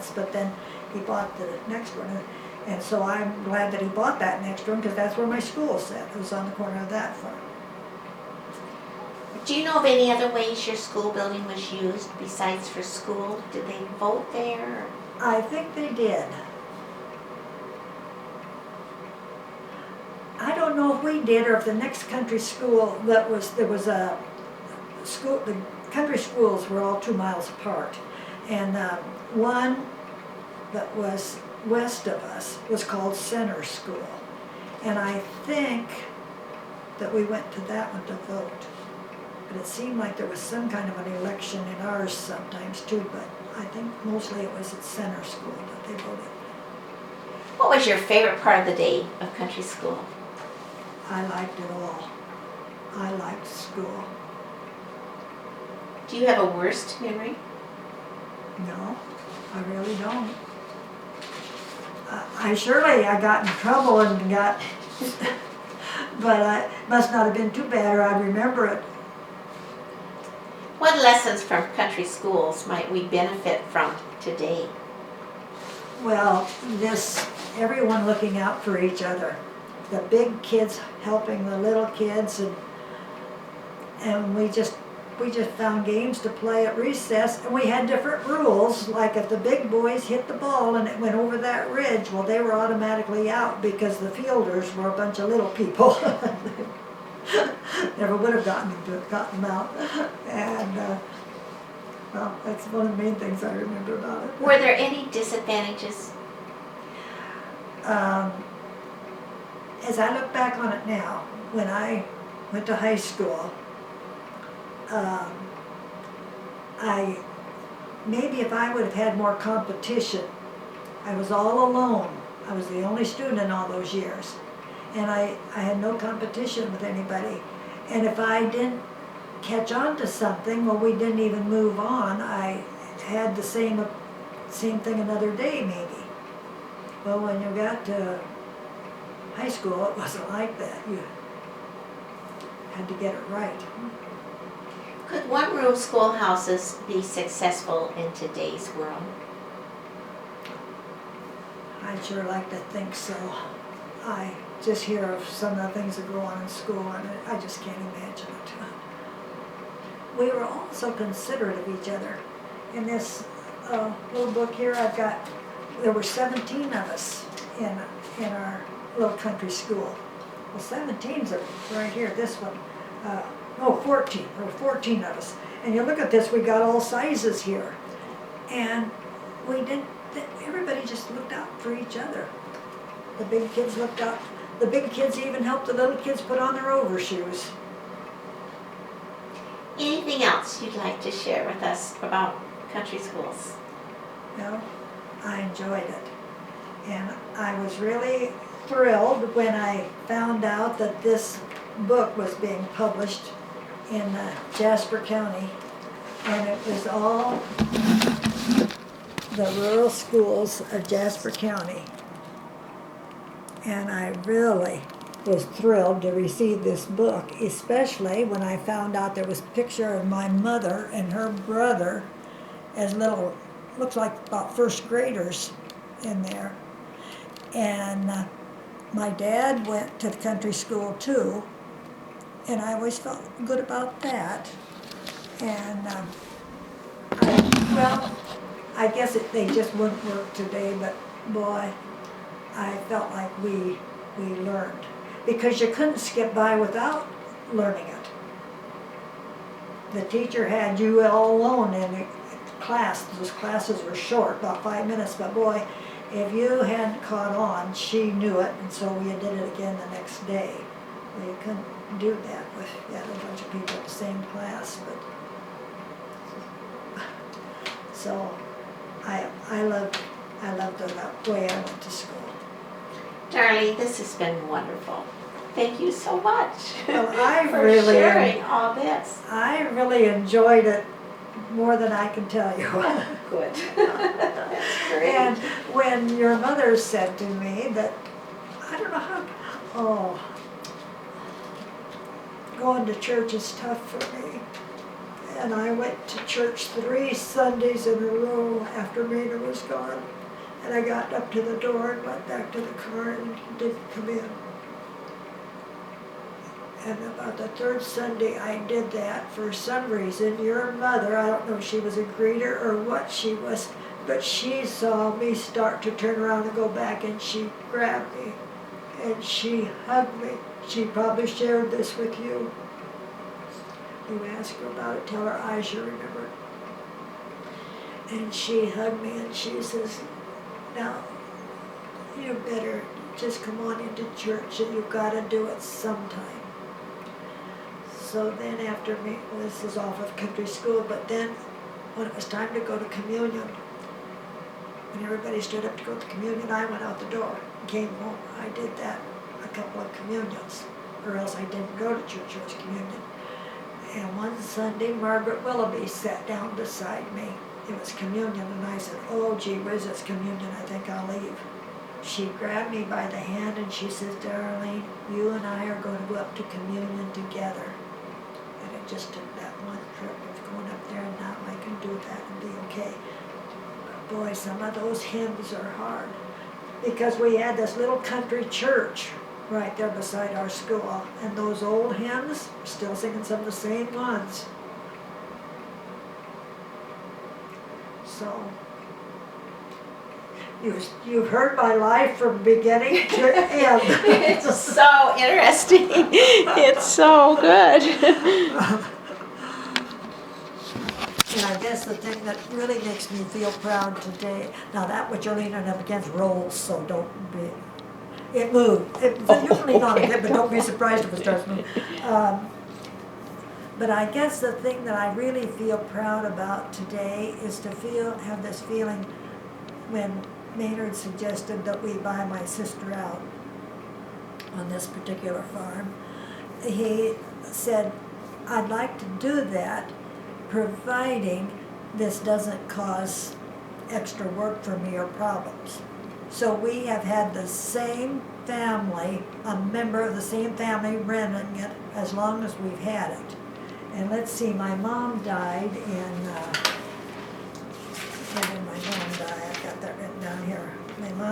minutes, but then he bought the next one. And so I'm glad that he bought that next one, because that's where my school sat. It was on the corner of that farm. Do you know of any other ways your school building was used besides for school? Did they vote there? I think they did. I don't know if we did or if the next country school there was a school, the country schools were all 2 miles apart. And one that was west of us was called Center School. And I think that we went to that one to vote. But it seemed like there was some kind of an election in ours sometimes too, but I think mostly it was at Center School that they voted. What was your favorite part of the day of country school? I liked it all. I liked school. Do you have a worst memory? No, I really don't. I got in trouble and got, but it must not have been too bad, or I'd remember it. What lessons from country schools might we benefit from today? Well, everyone looking out for each other. The big kids helping the little kids, and we just found games to play at recess, and we had different rules, like if the big boys hit the ball and it went over that ridge, well, they were automatically out because the fielders were a bunch of little people. Never would have gotten them out. And, well, that's one of the main things I remember about it. Were there any disadvantages? As I look back on it now, when I went to high school, maybe if I would have had more competition, I was all alone. I was the only student in all those years. And I had no competition with anybody. And if I didn't catch on to something, well, we didn't even move on. I had the same thing another day, maybe. Well, when you got to high school, it wasn't like that. You had to get it right. Could one-room schoolhouses be successful in today's world? I'd sure like to think so. I just hear of some of the things that go on in school, and I just can't imagine it. We were all so considerate of each other. In this little book here, there were 17 of us in our little country school. Well, 17's right here, this one. 14. There were 14 of us. And you look at this, we got all sizes here. And everybody just looked out for each other. The big kids looked out. The big kids even helped the little kids put on their overshoes. Anything else you'd like to share with us about country schools? Well, I enjoyed it. And I was really thrilled when I found out that this book was being published in Jasper County, and it was all the rural schools of Jasper County. And I really was thrilled to receive this book, especially when I found out there was a picture of my mother and her brother as little, looks like about first graders in there. And my dad went to the country school too, and I always felt good about that. And I guess they just wouldn't work today, but boy, I felt like we learned, because you couldn't skip by without learning it. The teacher had you all alone in the class. Those classes were short, about 5 minutes, but boy, if you hadn't caught on, she knew it, and so we did it again the next day. Well, you couldn't do that with a bunch of people in the same class, but so I loved the way I went to school. Darlene, this has been wonderful. Thank you so much Well, for sharing all this. I really enjoyed it more than I can tell you. Good. That's great. And when your mother said to me that, I don't know how, going to church is tough for me. and I went to church 3 Sundays in a row after Maynard was gone. And I got up to the door and went back to the car and he didn't come in. And about the 3rd Sunday I did that, for some reason, your mother, I don't know if she was a greeter or what she was, but she saw me start to turn around and go back, and she grabbed me and she hugged me. She probably shared this with you. You ask her about it, tell her I sure remember. And she hugged me and she says, now, you better just come on into church, and you've got to do it sometime. So then after me, well, this is off of country school, but then when it was time to go to communion, when everybody stood up to go to communion, I went out the door and came home. I did that a couple of communions, or else I didn't go to church, it was communion. And one Sunday, Margaret Willoughby sat down beside me. It was communion, and I said, oh, gee whiz, it's communion, I think I'll leave. She grabbed me by the hand and she says, Darlene, you and I are going to go up to communion together. And it just took that one trip of going up there, and now I can do that and be okay. But boy, some of those hymns are hard, because we had this little country church right there beside our school, and those old hymns, we're still singing some of the same ones. So, you've heard my life from beginning to end. It's so interesting. It's so good. And I guess the thing that really makes me feel proud today, now that what you're leaning up against rolls, so don't be, it moved. You can lean on it, but don't be surprised if it starts moving. But I guess the thing that I really feel proud about today is to have this feeling when Maynard suggested that we buy my sister out on this particular farm. He said, I'd like to do that, providing this doesn't cause extra work for me or problems. So we have had the same family, a member of the same family renting it as long as we've had it. And let's see, my mom died in, when did my mom die? I've got that written down here. My mom